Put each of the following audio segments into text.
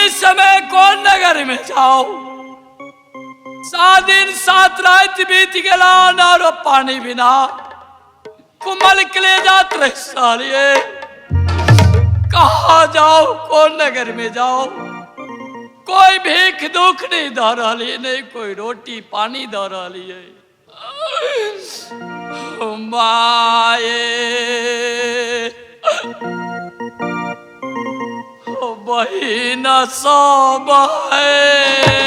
इस समय कौन नगर में जाओ? 7 दिन 7 रात बीत गला और पानी बिना कुमल कले जात रहे सालिए। कहा जाओ, कौन नगर में जाओ? कोई भीख दुख नहीं दा रही, नहीं कोई रोटी पानी दा रही है। माए बहिन सब है।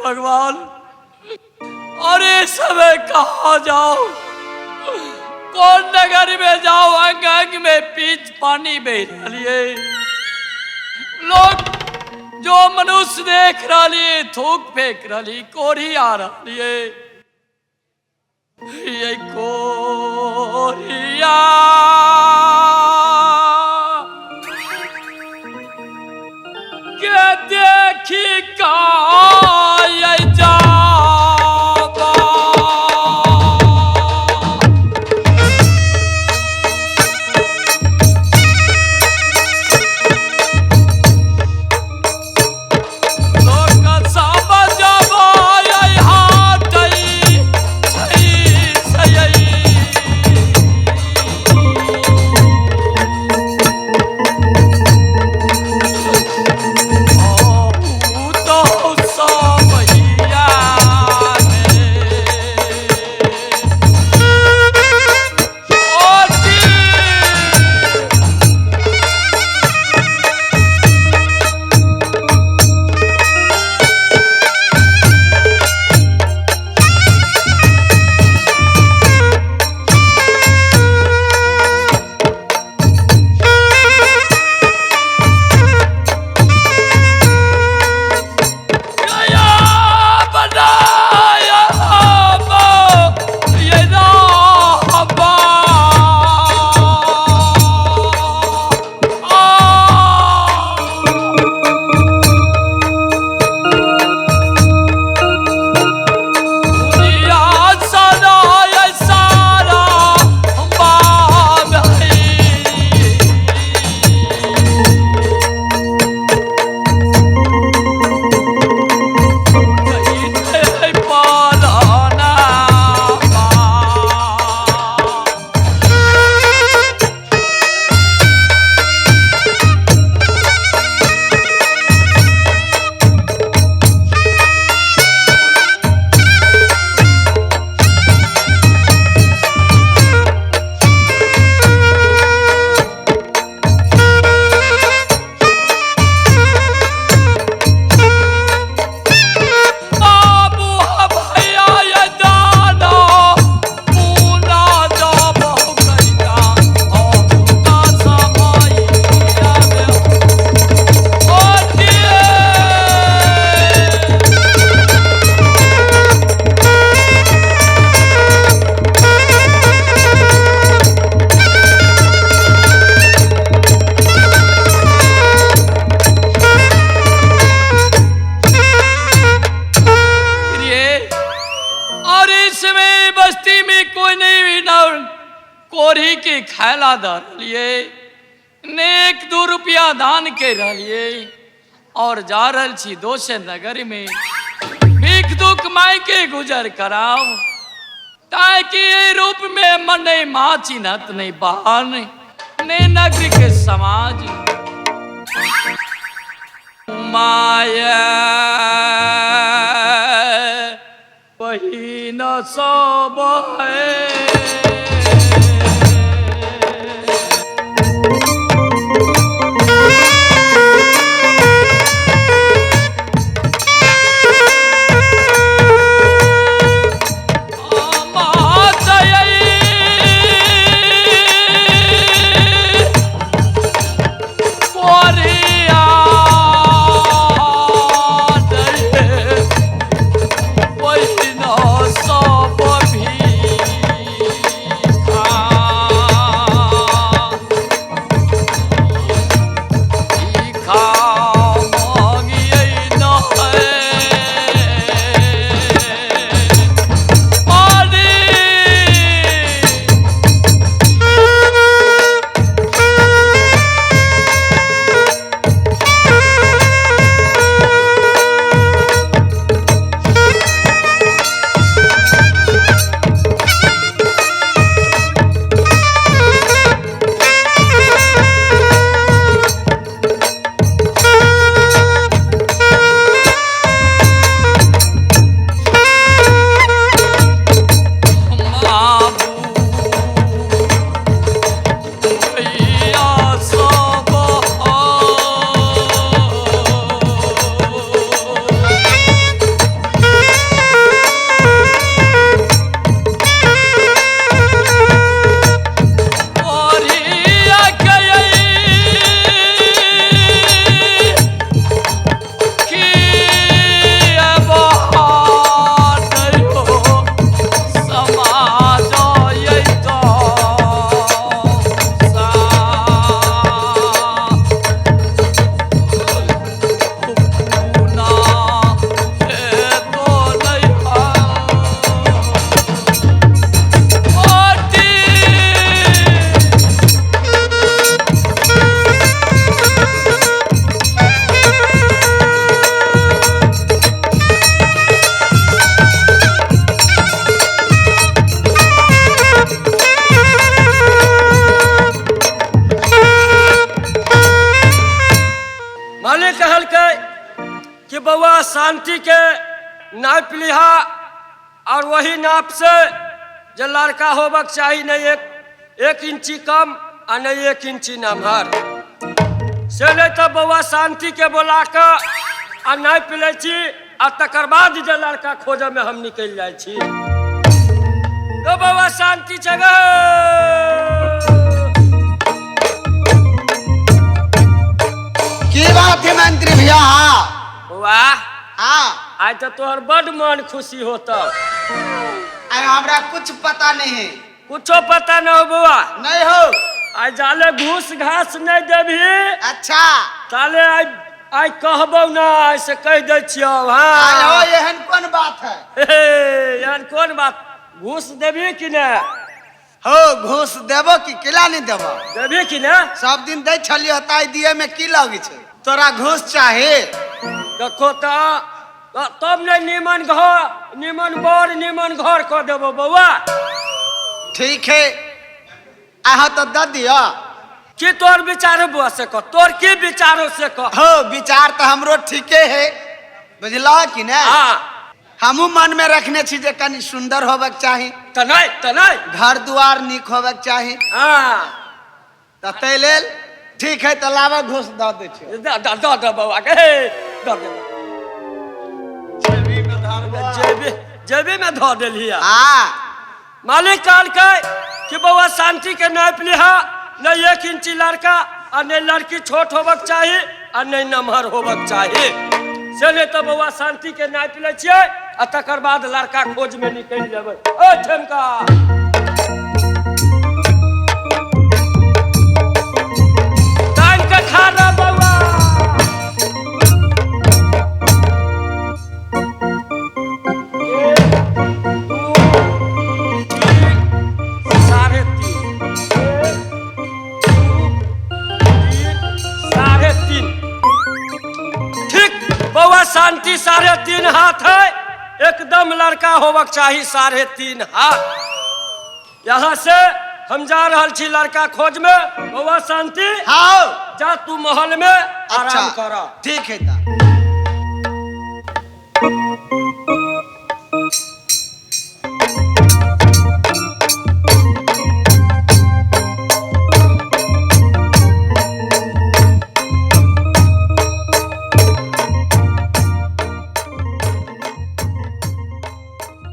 भगवान, और इस समय कहा जाओ? कौन नगर में जाओ? अंग अंग में पीछ पानी बह रही। लोग जो मनुष्य देख रही थूक फेंक रही, कोरी आ रही है। ये कोरिया के देखी का बस्ती में कोई नहीं भी ना कोरी के खैला लिए ने 1-2 रुपया दान के रहिए और जा रहल छी दोसर नगर में भीख दुख माई के गुजर कराओ ताकि ये रूप में मने माँ चिन्हत नहीं बहान ने नगरी के समाज माया वही न सब है। शांति के नाप लिहा और वही नाप से जो लड़का होबक चाहिए नहीं एक इंची कम और नहीं 1 इंची नमहर से नहीं तो बउआ शांति के बोला के आ नाप ले छी आ तकर बाद जो लड़का खोजे में हम निकल जाए छी। तो बउआ शांति जगह की बात है मंत्री भैया। वाह हाँ आज तो तोहर बड़ मन खुशी होता। हमरा कुछ पता नहीं है। कुछो पता न हो बुआ? नहीं हो। आज जाले घूस घास नहीं देभी। अच्छा ताले आज कहबो ना ऐसे कह दे छियो। हाँ एहन कौन बात है? एहन कौन बात? घूस देभी कि न? हो घूस देबो कि किला नहीं देबो? देभी कि न? सब दिन दे छलियो ताई दिए में की लगी छे? तोरा घूस चाहे? देखो तब नहीं निमन बर निमन घर कर देबो बउआ। ठीक है आहा तो दे दिया। की तोर विचार बुआ से कह, तोर की विचारों से कह। हो विचार तो हमरो ठीके है बुझला कि ना। हाँ हमू मन में रखने छी जे कनी सुंदर होबक चाही। तनाई घर दुआर निक होबक चाही। हाँ तै लेल ठीक है तो लावा घूस द दे छी। द बउआ के द जेबी में धो देलिया। हाँ मालिक काल के कि बउआ शांति के नाप लिहा नहीं 1 इंची लड़का और नहीं लड़की छोट होबक चाहिए और नहीं नमहर होबक चाहिए से नहीं तो बउआ शांति के नाप ले छिए और तकर बाद लड़का खोज में निकल जेबै। ओ ठमका टाइम के खा रहा बउआ। एकदम लड़का होबक चाहिए 3.5 हाथ। यहाँ से हम जा रहल छी लड़का खोज में। बउआ शांति, हाँ जा तू महल में आराम अच्छा करा। ठीक है ता